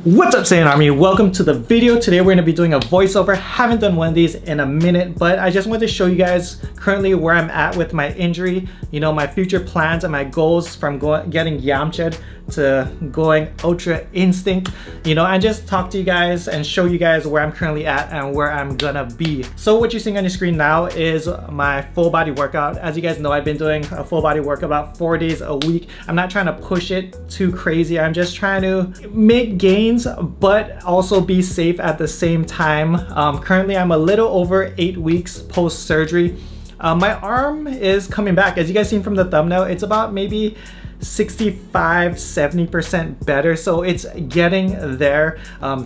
What's up, Saiyan Army? Welcome to the video. Today we're going to be doing a voiceover. Haven't done one of these in a minute, but I just wanted to show you guys currently where I'm at with my injury, you know, my future plans and my goals from getting Yamched to going Ultra Instinct, you know, and just talk to you guys and show you guys where I'm currently at and where I'm gonna be. So what you're seeing on your screen now is my full body workout. As you guys know, I've been doing a full body workout about 4 days a week. I'm not trying to push it too crazy. I'm just trying to make gains, but also be safe at the same time. Currently, I'm a little over 8 weeks post-surgery. My arm is coming back. As you guys seen from the thumbnail, it's about maybe 65–70% better, so it's getting there.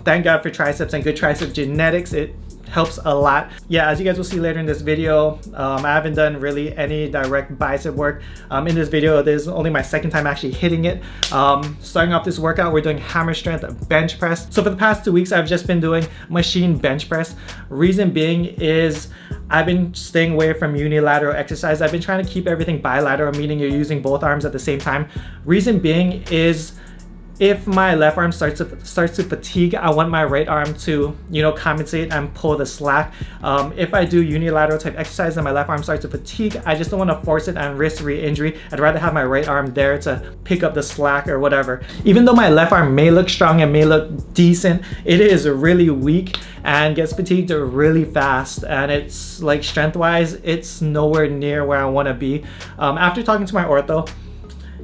Thank God for triceps and good tricep genetics. It helps a lot. Yeah, as you guys will see later in this video, I haven't done really any direct bicep work. In this video, this is only my second time actually hitting it. Starting off this workout, we're doing hammer strength bench press. So for the past 2 weeks, I've just been doing machine bench press. Reason being is I've been staying away from unilateral exercise. I've been trying to keep everything bilateral, meaning you're using both arms at the same time. Reason being is if my left arm starts to fatigue, I want my right arm to, you know, compensate and pull the slack. If I do unilateral type exercise and my left arm starts to fatigue, I just don't want to force it and risk re-injury. I'd rather have my right arm there to pick up the slack or whatever. Even though my left arm may look strong and may look decent, it is really weak and gets fatigued really fast, and it's like strength-wise, it's nowhere near where I want to be. After talking to my ortho,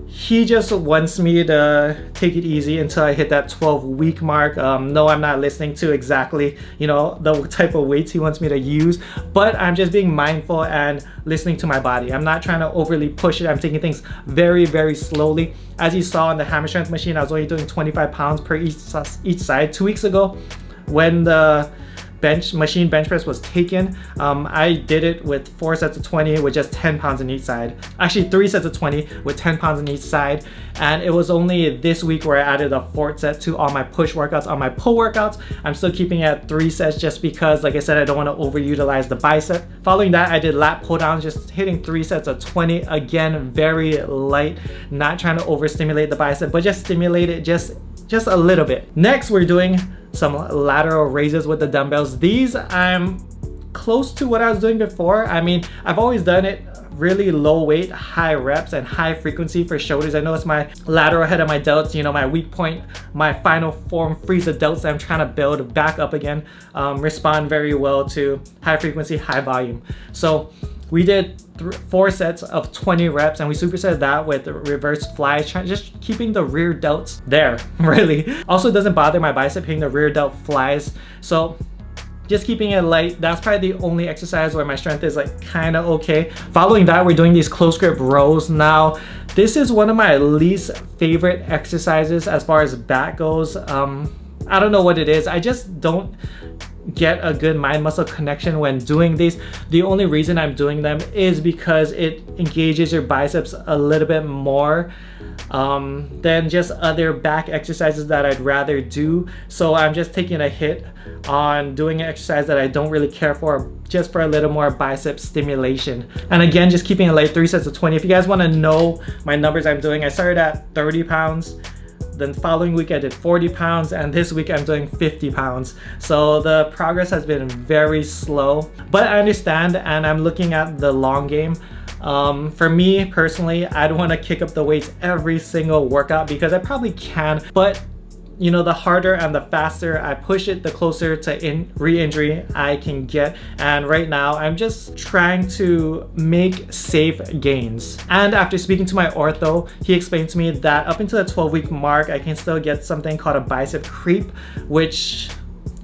he just wants me to take it easy until I hit that 12-week mark. No, I'm not listening to exactly, you know, the type of weights he wants me to use, but I'm just being mindful and listening to my body. I'm not trying to overly push it. I'm taking things very, very slowly. As you saw on the hammer strength machine, I was only doing 25 pounds per each side. 2 weeks ago, when the machine bench press was taken, I did it with 4 sets of 20 with just 10 pounds in each side. Actually 3 sets of 20 with 10 pounds in each side. And it was only this week where I added a 4th set to all my push workouts. On my pull workouts, I'm still keeping it at 3 sets just because, like I said, I don't want to overutilize the bicep. Following that, I did lat pull downs, just hitting 3 sets of 20. Again, very light, not trying to overstimulate the bicep, but just stimulate it just a little bit. Next, we're doing some lateral raises with the dumbbells. These, I'm close to what I was doing before. I mean, I've always done it really low weight, high reps and high frequency for shoulders. I know it's my lateral head of my delts, you know, my weak point, my final form freeze of delts that I'm trying to build back up again, respond very well to high frequency, high volume. So we did 4 sets of 20 reps and we superset that with reverse flies, just keeping the rear delts there, really. Also, it doesn't bother my bicep hitting the rear delt flies. So just keeping it light. That's probably the only exercise where my strength is like kind of okay. Following that, we're doing these close grip rows. Now, this is one of my least favorite exercises as far as back goes. I don't know what it is. I just don't get a good mind muscle connection when doing these. The only reason I'm doing them is because it engages your biceps a little bit more than just other back exercises that I'd rather do. So I'm just taking a hit on doing an exercise that I don't really care for, just for a little more bicep stimulation. And again, just keeping it light, 3 sets of 20. If you guys want to know my numbers I'm doing, I started at 30 pounds. Then the following week I did 40 pounds and this week I'm doing 50 pounds. So the progress has been very slow, but I understand and I'm looking at the long game. For me personally, I don't want to kick up the weights every single workout because I probably can, but you know, the harder and the faster I push it, the closer to re-injury I can get. And right now, I'm just trying to make safe gains. And after speaking to my ortho, he explained to me that up until the 12-week mark, I can still get something called a bicep creep, which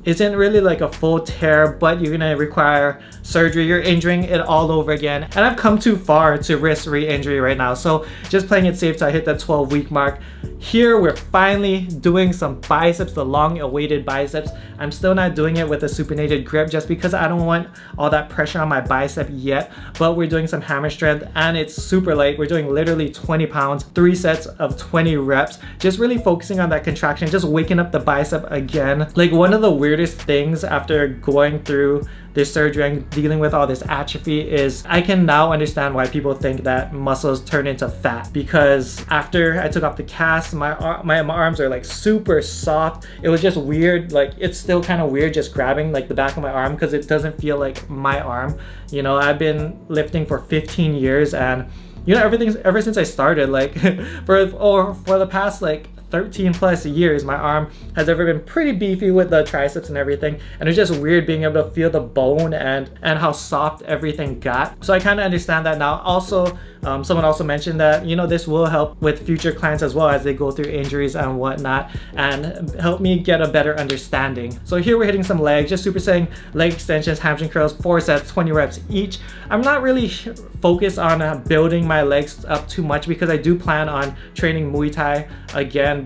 isn't really like a full tear, but you're gonna require surgery. You're injuring it all over again. And I've come too far to risk re-injury right now. So just playing it safe till I hit that 12-week mark. Here, we're finally doing some biceps, the long-awaited biceps. I'm still not doing it with a supinated grip just because I don't want all that pressure on my bicep yet, but we're doing some hammer strength and it's super light. We're doing literally 20 pounds, 3 sets of 20 reps, just really focusing on that contraction, just waking up the bicep again. Like, one of the weirdest things after going through this surgery and dealing with all this atrophy is I can now understand why people think that muscles turn into fat, because after I took off the cast, my arms are like super soft. It was just weird. Like, it's still kind of weird just grabbing like the back of my arm because it doesn't feel like my arm. You know, I've been lifting for 15 years, and you know, ever since I started, like for the past like 13 plus years, my arm has ever been pretty beefy with the triceps and everything, and it's just weird being able to feel the bone and how soft everything got. So I kind of understand that now. Also, someone also mentioned that, you know, this will help with future clients as well as they go through injuries and whatnot, and help me get a better understanding. So here we're hitting some legs, just supersetting leg extensions, hamstring curls, 4 sets, 20 reps each. I'm not really focused on building my legs up too much because I do plan on training Muay Thai again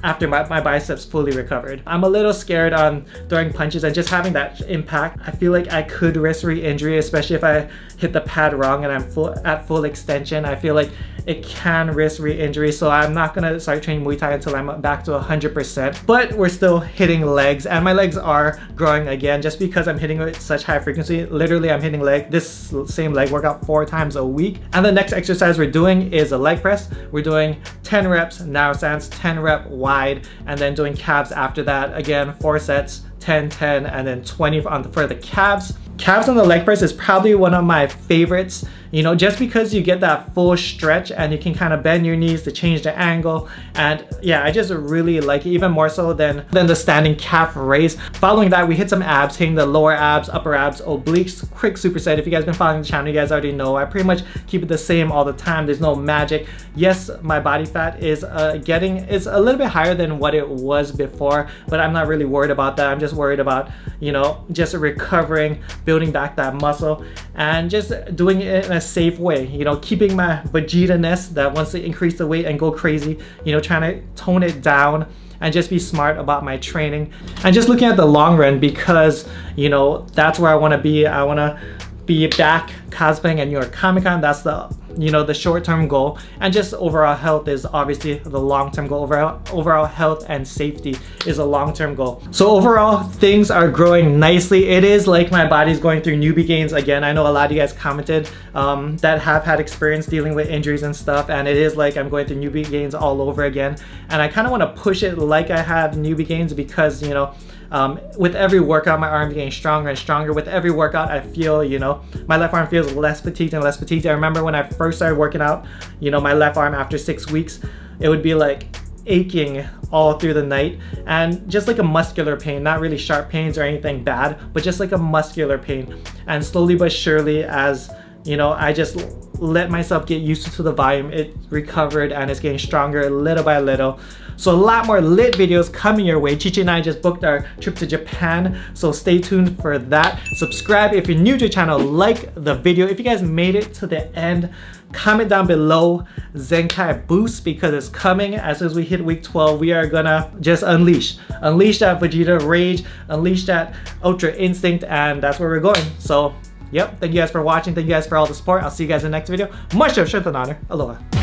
after my biceps fully recovered. I'm a little scared on throwing punches and just having that impact. I feel like I could risk re-injury, especially if I hit the pad wrong and I'm at full extension. I feel like it can risk re-injury, so I'm not gonna start training Muay Thai until I'm back to 100%. But we're still hitting legs, and my legs are growing again just because I'm hitting with such high frequency. Literally, I'm hitting this same leg workout 4 times a week. And the next exercise we're doing is a leg press. We're doing 10 reps narrow stance, 10 rep wide, and then doing calves after that. Again, 4 sets, 10, 10, and then 20 for the calves. Calves on the leg press is probably one of my favorites, you know, just because you get that full stretch and you can kind of bend your knees to change the angle. And yeah, I just really like it, even more so than the standing calf raise. Following that, we hit some abs, hitting the lower abs, upper abs, obliques, quick superset. If you guys been following the channel, you guys already know I pretty much keep it the same all the time. There's no magic. Yes, my body fat is a little bit higher than what it was before, but I'm not really worried about that. I'm just worried about, you know, just recovering, building back that muscle, and just doing it in a safe way, you know, keeping my Vegeta-ness that wants to increase the weight and go crazy, you know, trying to tone it down and just be smart about my training and just looking at the long run, because, you know, that's where I want to be. I want to be back cosplaying at New York Comic Con. That's the, you know, the short-term goal, and just overall health is obviously the long-term goal. Overall health and safety is a long-term goal. So overall, things are growing nicely. It is like my body's going through newbie gains again. I know a lot of you guys commented that have had experience dealing with injuries and stuff, and it is like I'm going through newbie gains all over again. And I kind of want to push it like I have newbie gains because, you know, with every workout, my arm's getting stronger and stronger. With every workout, I feel, you know, my left arm feels less fatigued and less fatigued. I remember when I first started working out, you know, my left arm after 6 weeks, it would be like aching all through the night, and just like a muscular pain, not really sharp pains or anything bad, but just like a muscular pain. And slowly but surely, as you know, I just let myself get used to the volume, it recovered and it's getting stronger little by little. So a lot more lit videos coming your way. Chichi and I just booked our trip to Japan, so stay tuned for that. Subscribe if you're new to the channel, like the video. If you guys made it to the end, comment down below Zenkai Boost, because it's coming. As soon as we hit week 12, we are gonna just unleash that Vegeta rage, unleash that Ultra Instinct, and that's where we're going. So yep, thank you guys for watching. Thank you guys for all the support. I'll see you guys in the next video. Much love, strength and honor. Aloha.